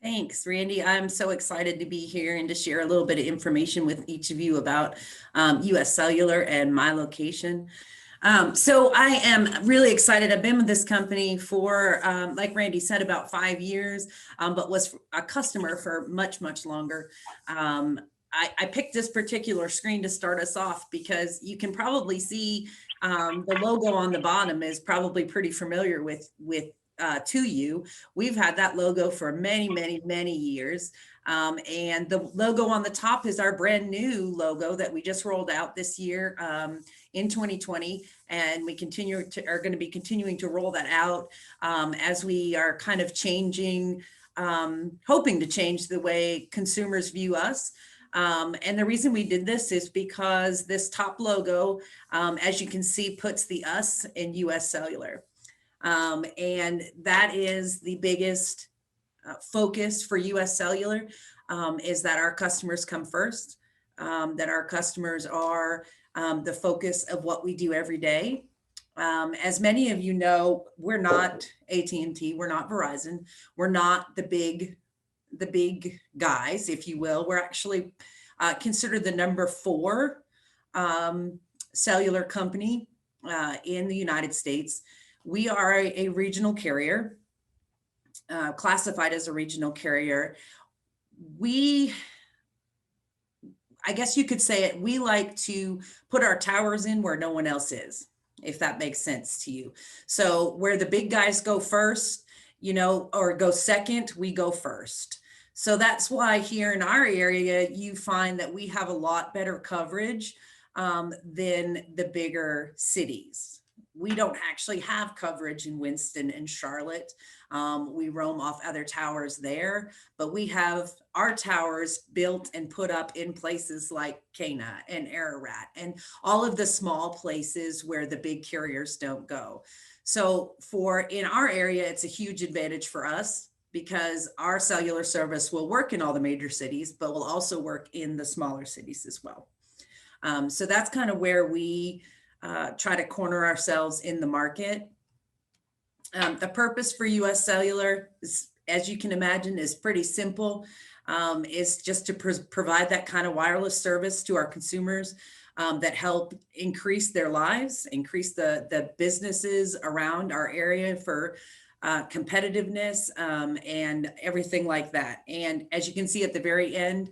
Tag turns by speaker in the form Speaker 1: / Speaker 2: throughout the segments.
Speaker 1: Thanks, Randy. I'm so excited to be here and to share a little bit of information with each of you about US Cellular and my location. So I am really excited. I've been with this company for, like Randy said, about 5 years, but was a customer for much, much longer. I picked this particular screen to start us off because you can probably see the logo on the bottom is probably pretty familiar to you. We've had that logo for many, many, many years. And the logo on the top is our brand new logo that we just rolled out this year in 2020. And we are going to be continuing to roll that out as we are kind of hoping to change the way consumers view us. And the reason we did this is because this top logo, as you can see, puts the us in US Cellular. And that is the biggest focus for US Cellular, is that our customers come first, that our customers are the focus of what we do every day. As many of you know, we're not AT&T, we're not Verizon, we're not the big guys, if you will. We're actually considered the number 4 cellular company in the United States. We are a regional carrier, classified as a regional carrier. I guess you could say it, we like to put our towers in where no one else is, if that makes sense to you. So where the big guys go first, or go second, we go first. So that's why here in our area, you find that we have a lot better coverage than the bigger cities. We don't actually have coverage in Winston and Charlotte. We roam off other towers there, but we have our towers built and put up in places like Cana and Ararat and all of the small places where the big carriers don't go. So in our area, it's a huge advantage for us because our cellular service will work in all the major cities, but will also work in the smaller cities as well. So that's kind of where we try to corner ourselves in the market. The purpose for US Cellular, as you can imagine, is pretty simple. Is just to provide that kind of wireless service to our consumers that help increase their lives, increase the businesses around our area for competitiveness and everything like that. And as you can see at the very end,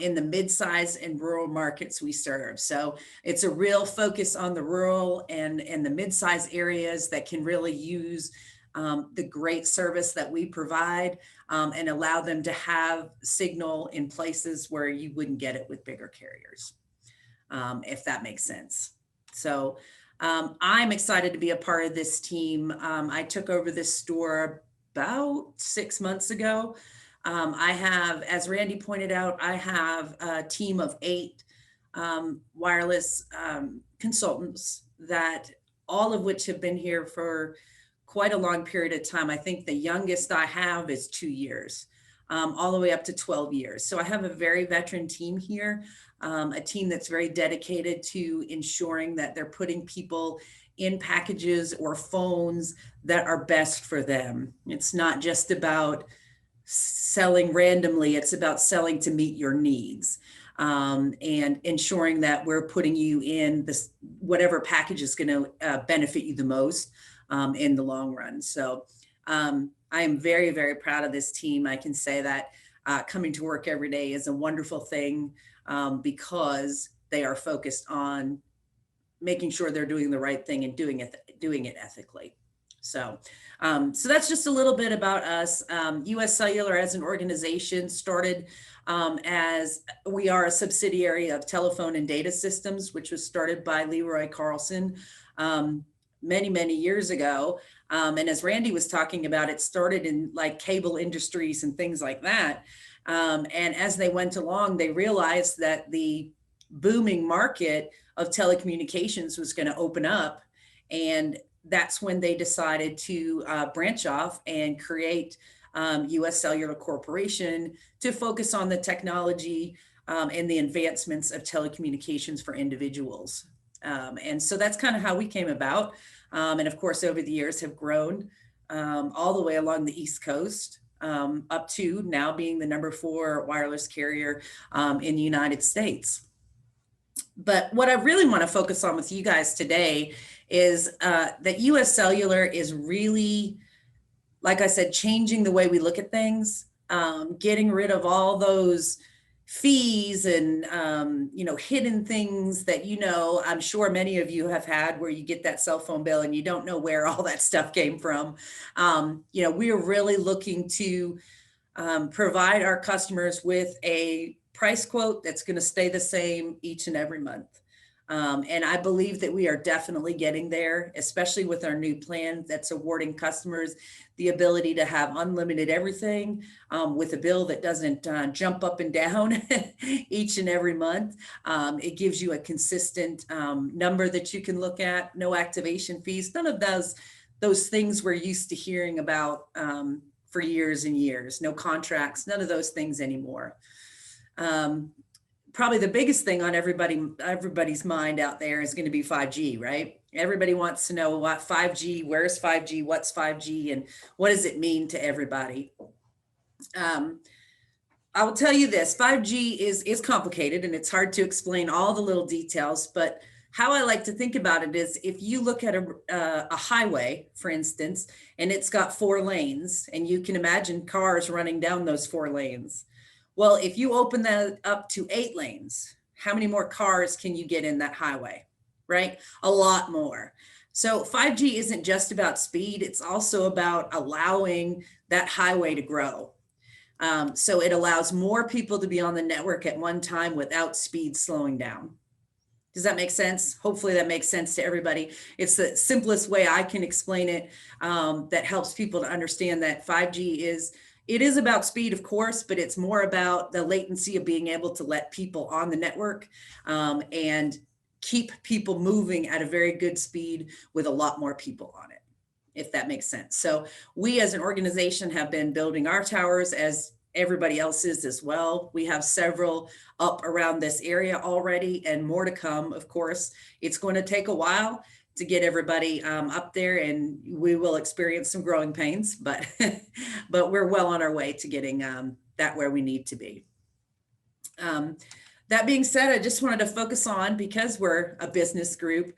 Speaker 1: in the mid-size and rural markets we serve. So it's a real focus on the rural and the mid-size areas that can really use the great service that we provide and allow them to have signal in places where you wouldn't get it with bigger carriers, if that makes sense. So I'm excited to be a part of this team. I took over this store about 6 months ago. I have, as Randy pointed out, I have a team of 8 wireless consultants, that all of which have been here for quite a long period of time. I think the youngest I have is 2 years, all the way up to 12 years. So I have a very veteran team here. A team that's very dedicated to ensuring that they're putting people in packages or phones that are best for them. It's not just about selling randomly, it's about selling to meet your needs, and ensuring that we're putting you in whatever package is going to benefit you the most in the long run. So I am very, very proud of this team. I can say that coming to work every day is a wonderful thing. Because they are focused on making sure they're doing the right thing and doing it ethically. So that's just a little bit about us. US Cellular as an organization started as we are a subsidiary of Telephone and Data Systems, which was started by Leroy Carlson many, many years ago. And as Randy was talking about, it started in like cable industries and things like that. And as they went along, they realized that the booming market of telecommunications was going to open up. And that's when they decided to branch off and create US Cellular Corporation to focus on the technology and the advancements of telecommunications for individuals. And so that's kind of how we came about. And of course, over the years have grown all the way along the East Coast. up to now being the #4 wireless carrier in the United States. But what I really want to focus on with you guys today is that US Cellular is really, like I said, changing the way we look at things, getting rid of all those fees and hidden things that I'm sure many of you have had, where you get that cell phone bill and you don't know where all that stuff came from. We are really looking to provide our customers with a price quote that's going to stay the same each and every month. And I believe that we are definitely getting there, especially with our new plan that's awarding customers the ability to have unlimited everything with a bill that doesn't jump up and down each and every month. It gives you a consistent number that you can look at, no activation fees, none of those things we're used to hearing about for years and years, no contracts, none of those things anymore. Probably the biggest thing on everybody's mind out there is going to be 5G, right? Everybody wants to know what 5G, where's 5G, what's 5G, and what does it mean to everybody? I will tell you this, 5G is complicated and it's hard to explain all the little details, but how I like to think about it is, if you look at a highway, for instance, and it's got 4 lanes, and you can imagine cars running down those 4 lanes. Well, if you open that up to 8 lanes, how many more cars can you get in that highway, right? A lot more. So 5G isn't just about speed, it's also about allowing that highway to grow. So it allows more people to be on the network at one time without speed slowing down. Does that make sense? Hopefully that makes sense to everybody. It's the simplest way I can explain it, that helps people to understand that 5G is about speed, of course, but it's more about the latency of being able to let people on the network and keep people moving at a very good speed with a lot more people on it, if that makes sense. So we as an organization have been building our towers as everybody else is as well. We have several up around this area already and more to come, of course. It's going to take a while to get everybody up there, and we will experience some growing pains, but but we're well on our way to getting that where we need to be. That being said, I just wanted to focus on, because we're a business group,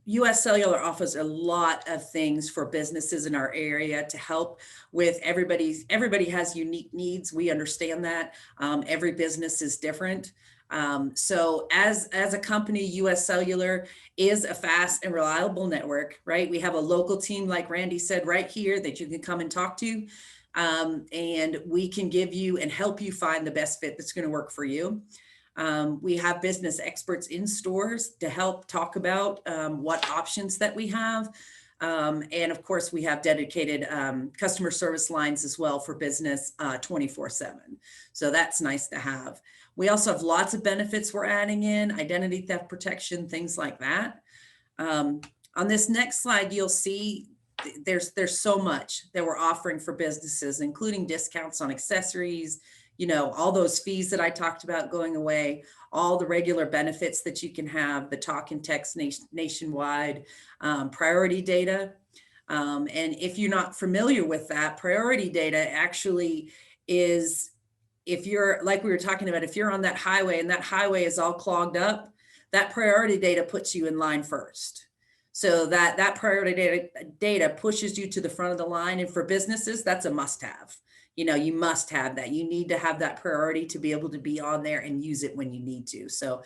Speaker 1: US Cellular offers a lot of things for businesses in our area to help with everybody has unique needs. We understand that. Every business is different. So as a company, US Cellular is a fast and reliable network, right? We have a local team, like Randy said, right here that you can come and talk to. And we can give you and help you find the best fit that's going to work for you. We have business experts in stores to help talk about what options that we have. And of course, we have dedicated customer service lines as well for business 24/7. So that's nice to have. We also have lots of benefits we're adding in, identity theft protection, things like that. On this next slide, you'll see there's so much that we're offering for businesses, including discounts on accessories, all those fees that I talked about going away, all the regular benefits that you can have, the talk and text nationwide, priority data. And if you're not familiar with that, priority data actually is, if you're, like we were talking about, if you're on that highway and that highway is all clogged up, that priority data puts you in line first. So that priority data pushes you to the front of the line. And for businesses, that's a must-have. You must have that. You need to have that priority to be able to be on there and use it when you need to. So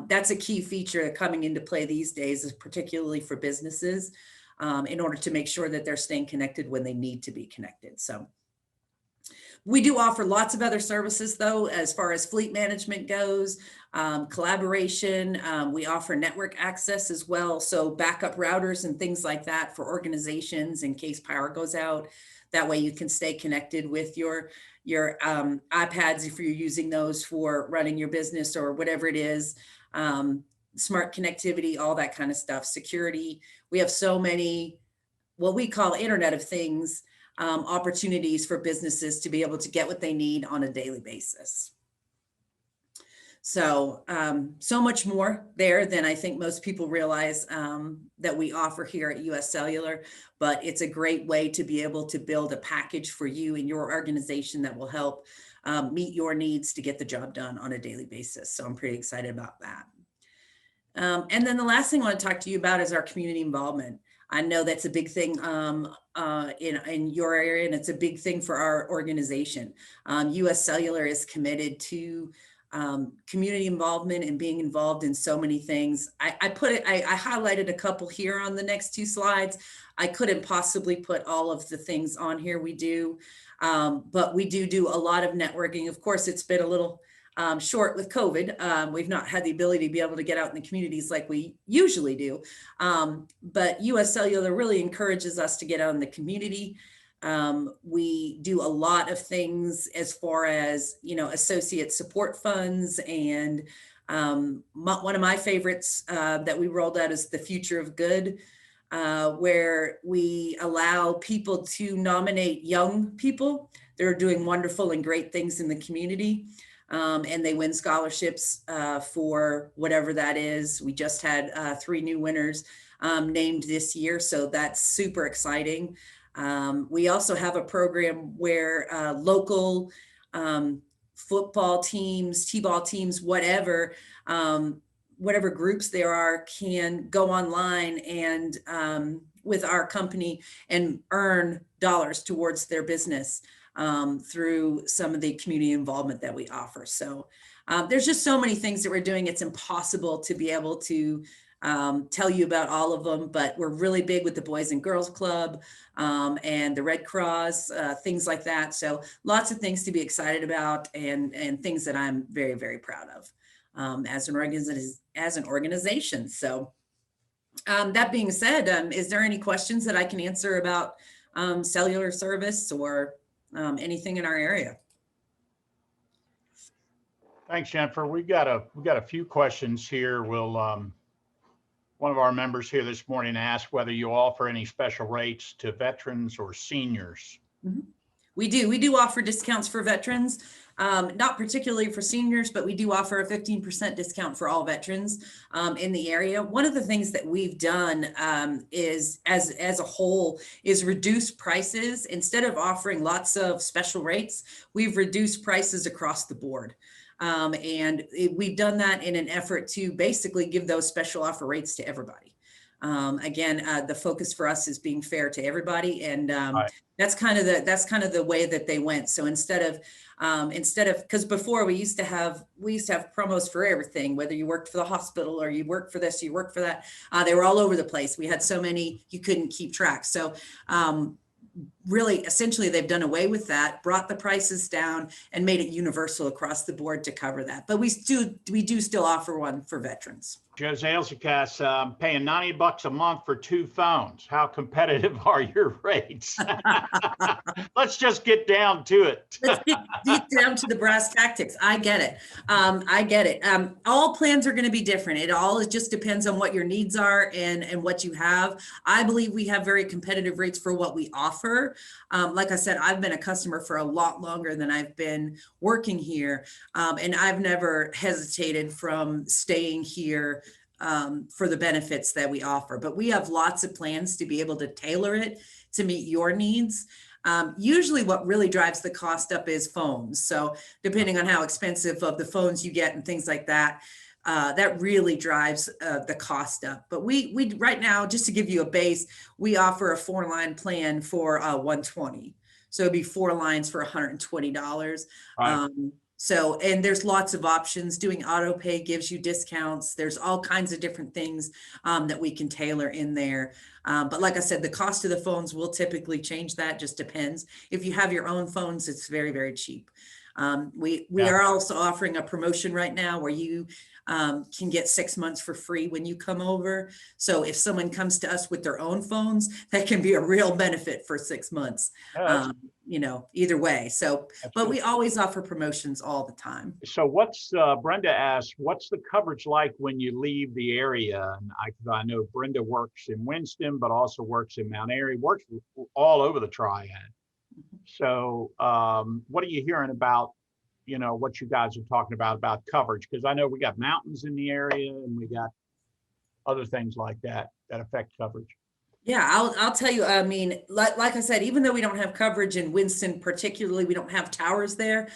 Speaker 1: that's a key feature coming into play these days, particularly for businesses, in order to make sure that they're staying connected when they need to be connected. So we do offer lots of other services, though, as far as fleet management goes, collaboration. We offer network access as well. So backup routers and things like that for organizations in case power goes out. That way you can stay connected with your iPads if you're using those for running your business or whatever it is. Smart connectivity, all that kind of stuff, security. We have so many, what we call Internet of Things, opportunities for businesses to be able to get what they need on a daily basis. So, so much more there than I think most people realize that we offer here at US Cellular, but it's a great way to be able to build a package for you and your organization that will help meet your needs to get the job done on a daily basis. So I'm pretty excited about that. And then the last thing I want to talk to you about is our community involvement. I know that's a big thing in your area, and it's a big thing for our organization. US Cellular is committed to community involvement and being involved in so many things. I highlighted a couple here on the next two slides. I couldn't possibly put all of the things on here we do, but we do a lot of networking. Of course, it's been a little short with COVID. We've not had the ability to be able to get out in the communities like we usually do. But US Cellular really encourages us to get out in the community. We do a lot of things as far as, associate support funds. And one of my favorites that we rolled out is the Future of Good, where we allow people to nominate young people that are doing wonderful and great things in the community. And they win scholarships for whatever that is. We just had 3 new winners named this year, so that's super exciting. We also have a program where local football teams, t-ball teams, whatever groups there are, can go online and with our company and earn dollars towards their business through some of the community involvement that we offer. So there's just so many things that we're doing. It's impossible to be able to tell you about all of them, but we're really big with the Boys and Girls Club and the Red Cross, things like that. So lots of things to be excited about and things that I'm very, very proud of as an organization. So that being said, is there any questions that I can answer about cellular service or anything in our area?
Speaker 2: Thanks, Jennifer. We've got a few questions here. We'll one of our members here this morning asked whether you offer any special rates to veterans or seniors.
Speaker 1: Mm-hmm. We do offer discounts for veterans, not particularly for seniors, but we do offer a 15% discount for all veterans in the area. One of the things that we've done is, as a whole, is reduce prices. Instead of offering lots of special rates, we've reduced prices across the board. We've done that in an effort to basically give those special offer rates to everybody. Again, the focus for us is being fair to everybody, and
Speaker 2: Right.
Speaker 1: that's kind of the way that they went. So instead of because before we used to have promos for everything, whether you worked for the hospital or you worked for this, you worked for that, they were all over the place. We had so many you couldn't keep track. So really, essentially, they've done away with that, brought the prices down, and made it universal across the board to cover that. But we do still offer one for veterans.
Speaker 2: Joe Zalzikas, paying $90 a month for 2 phones. How competitive are your rates? Let's just get down to it.
Speaker 1: Let's get down to the brass tactics. I get it. All plans are going to be different. It all just depends on what your needs are and what you have. I believe we have very competitive rates for what we offer. Like I said, I've been a customer for a lot longer than I've been working here. And I've never hesitated from staying here for the benefits that we offer. But we have lots of plans to be able to tailor it to meet your needs. Usually what really drives the cost up is phones. So depending on how expensive of the phones you get and things like that, that really drives the cost up. But we right now, just to give you a base, we offer a 4-line plan for $120. So it'd be 4 lines for $120.
Speaker 2: Right.
Speaker 1: So, and there's lots of options. Doing auto pay gives you discounts. There's all kinds of different things that we can tailor in there. But like I said, the cost of the phones will typically change. That just depends. If you have your own phones, it's very, very cheap. We are also offering a promotion right now where you can get 6 months for free when you come over. So if someone comes to us with their own phones, that can be a real benefit for 6 months. Either way. So, but
Speaker 2: good.
Speaker 1: we always offer promotions all the time.
Speaker 2: So what's Brenda asked, what's the coverage like when you leave the area? And I know Brenda works in Winston, but also works in Mount Airy, works all over the Triad. So what are you hearing about what you guys are talking about coverage, because I know we got mountains in the area and we got other things like that that affect coverage.
Speaker 1: Yeah, I'll tell you, I mean, like I said, even though we don't have coverage in Winston particularly, we don't have towers there.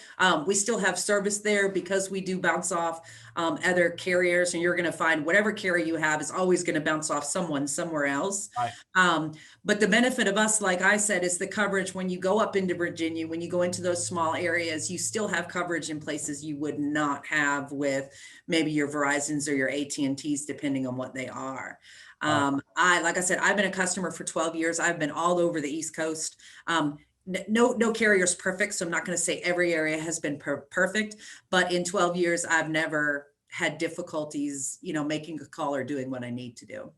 Speaker 1: We still have service there because we do bounce off other carriers, and you're going to find whatever carrier you have is always going to bounce off someone somewhere else.
Speaker 2: Right.
Speaker 1: But the benefit of us, like I said, is the coverage when you go up into Virginia, when you go into those small areas, you still have coverage in places you would not have with maybe your Verizons or your AT&Ts, depending on what they are. Like I said, I've been a customer for 12 years. I've been all over the East Coast. No carrier is perfect, so I'm not going to say every area has been perfect, but in 12 years, I've never had difficulties, making a call or doing what I need to do.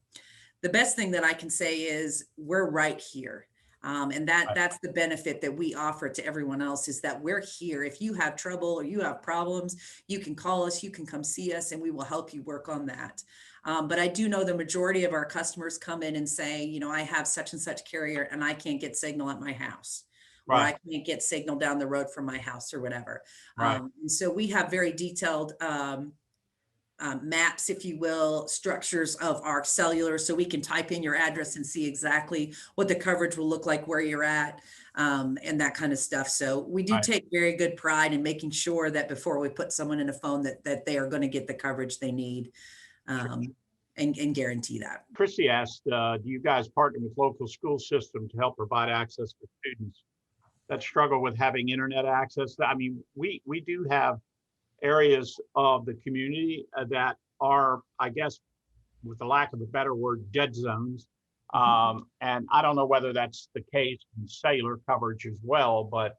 Speaker 1: The best thing that I can say is we're right here. And that's the benefit that we offer to everyone else, is that we're here. If you have trouble or you have problems, you can call us, you can come see us, and we will help you work on that. But I do know the majority of our customers come in and say, I have such and such carrier and I can't get signal at my house, or I can't get signal down the road from my house or whatever.
Speaker 2: Right.
Speaker 1: And so we have very detailed maps, if you will, structures of our cellular, so we can type in your address and see exactly what the coverage will look like where you're at, and that kind of stuff. So we do take very good pride in making sure that before we put someone in a phone that they are going to get the coverage they need. And guarantee that.
Speaker 2: Chrissy asked, do you guys partner with local school systems to help provide access for students that struggle with having internet access? I mean, we do have areas of the community that are, I guess, with the lack of a better word, dead zones. And I don't know whether that's the case in cellular coverage as well, but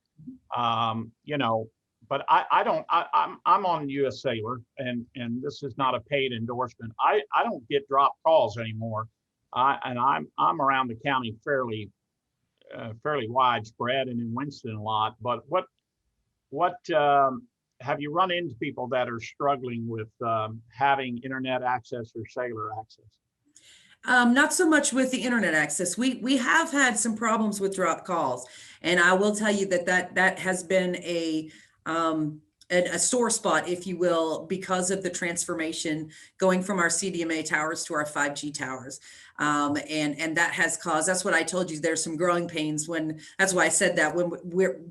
Speaker 2: but I'm on US Cellular, and this is not a paid endorsement. I don't get drop calls anymore, and I'm around the county fairly widespread, and in Winston a lot. But what have you run into people that are struggling with having internet access or cellular access?
Speaker 1: Not so much with the internet access. We have had some problems with drop calls, and I will tell you that has been a sore spot, if you will, because of the transformation going from our CDMA towers to our 5G towers. And that has caused, that's what I told you, there's some growing pains that's why I said that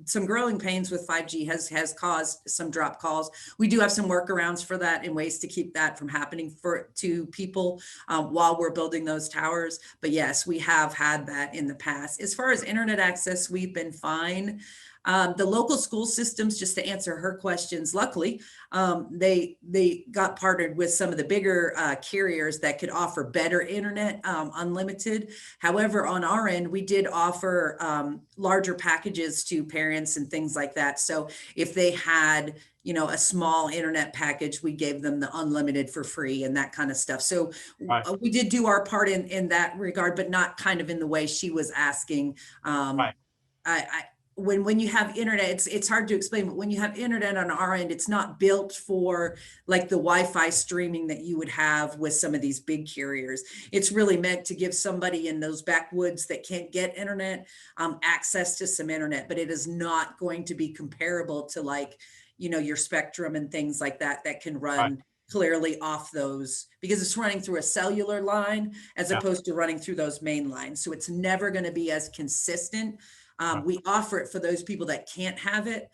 Speaker 1: some growing pains with 5G has caused some drop calls. We do have some workarounds for that and ways to keep that from happening to people while we're building those towers. But yes, we have had that in the past. As far as internet access, we've been fine. The local school systems, just to answer her questions, luckily, they got partnered with some of the bigger carriers that could offer better internet, unlimited. However, on our end, we did offer larger packages to parents and things like that. So if they had a small internet package, we gave them the unlimited for free and that kind of stuff. So we did do our part in that regard, but not kind of in the way she was asking. When you have internet, it's hard to explain, but when you have internet on our end, it's not built for like the Wi-Fi streaming that you would have with some of these big carriers. It's really meant to give somebody in those backwoods that can't get internet access to some internet, but it is not going to be comparable to your Spectrum and things like that can run clearly off those, because it's running through a cellular line as opposed to running through those main lines. So it's never going to be as consistent. We offer it for those people that can't have it.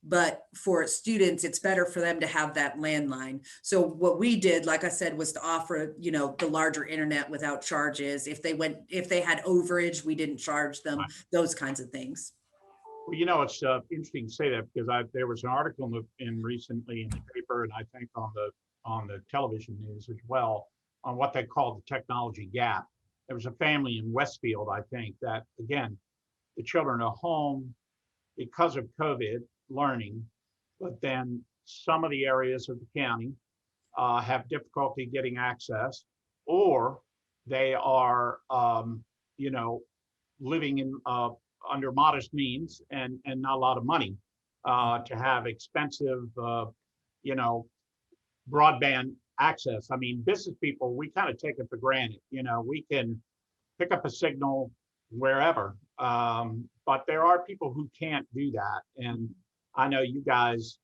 Speaker 1: But for students, it's better for them to have that landline. So what we did, like I said, was to offer, the larger internet without charges. If they had overage, we didn't charge them, those kinds of things.
Speaker 2: Well, it's interesting to say that, because there was an article recently in the paper, and I think on the television news as well, on what they called the technology gap. There was a family in Westfield, I think, that, again, the children are home because of COVID learning, but then some of the areas of the county have difficulty getting access, or they are, living in under modest means and not a lot of money to have expensive, broadband access. I mean, business people, we kind of take it for granted. We can pick up a signal wherever. But there are people who can't do that. And I know you guys,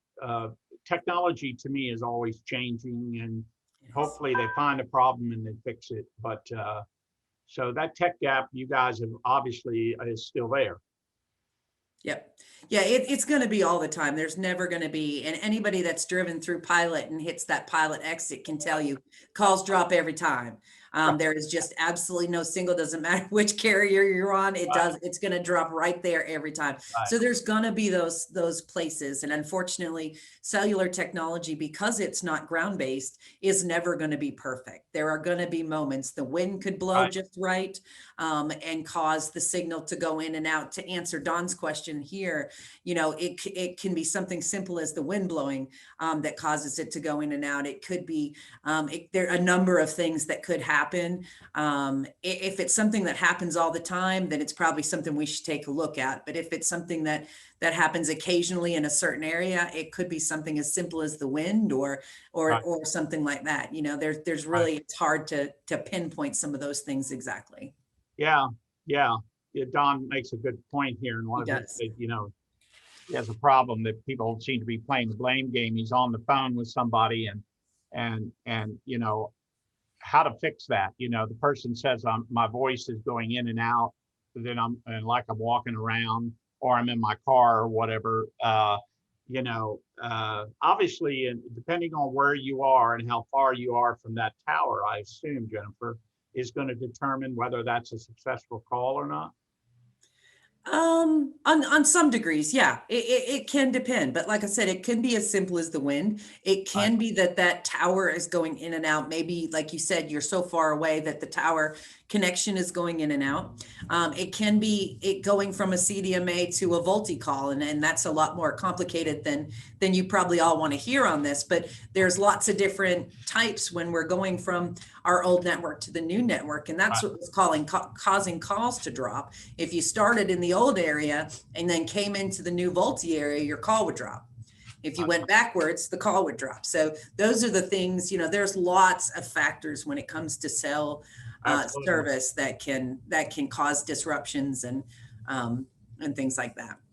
Speaker 2: technology to me is always changing, and
Speaker 1: Yes.
Speaker 2: hopefully they find a problem and they fix it. But so that tech gap you guys have obviously is still there.
Speaker 1: Yep. Yeah, it's going to be all the time. There's never going to be, and anybody that's driven through Pilot and hits that Pilot exit can tell you calls drop every time.
Speaker 2: Right,
Speaker 1: There is just absolutely no single, doesn't matter which carrier you're on,
Speaker 2: right,
Speaker 1: it's going to drop right there every time.
Speaker 2: right,
Speaker 1: So there's going to be those places. And unfortunately, cellular technology, because it's not ground based, is never going to be perfect. There are going to be moments the wind could blow
Speaker 2: right,
Speaker 1: just right, and cause the signal to go in and out. To answer Don's question here, it can be something simple as the wind blowing, that causes it to go in and out. It could be, there are a number of things that could happen. If it's something that happens all the time, then it's probably something we should take a look at. But if it's something that happens occasionally in a certain area, it could be something as simple as the wind,
Speaker 2: right,
Speaker 1: or something like that. There's
Speaker 2: right.
Speaker 1: really, it's hard to pinpoint some of those things exactly.
Speaker 2: Yeah, yeah. Yeah, Don makes a good point here, and one
Speaker 1: He
Speaker 2: of his
Speaker 1: does.
Speaker 2: big, he has a problem that people seem to be playing the blame game. He's on the phone with somebody, and how to fix that. The person says, my voice is going in and out, then like I'm walking around, or I'm in my car or whatever. Obviously, and depending on where you are and how far you are from that tower, I assume, Jennifer, is going to determine whether that's a successful call or not.
Speaker 1: On some degrees, yeah, it can depend. But like I said, it can be as simple as the wind. It
Speaker 2: Right,
Speaker 1: can be that tower is going in and out. Maybe, like you said, you're so far away that the tower connection is going in and out. It can be it going from a CDMA to a VoLTE call, and that's a lot more complicated than you probably all want to hear on this. But there's lots of different types when we're going from our old network to the new network, and that's
Speaker 2: right,
Speaker 1: what was causing calls to drop. If you started in the old area and then came into the new VoLTE area, your call would drop. If you
Speaker 2: right.
Speaker 1: went backwards, the call would drop. So those are the things, there's lots of factors when it comes to cell
Speaker 2: Absolutely.
Speaker 1: service that can cause disruptions and things like that.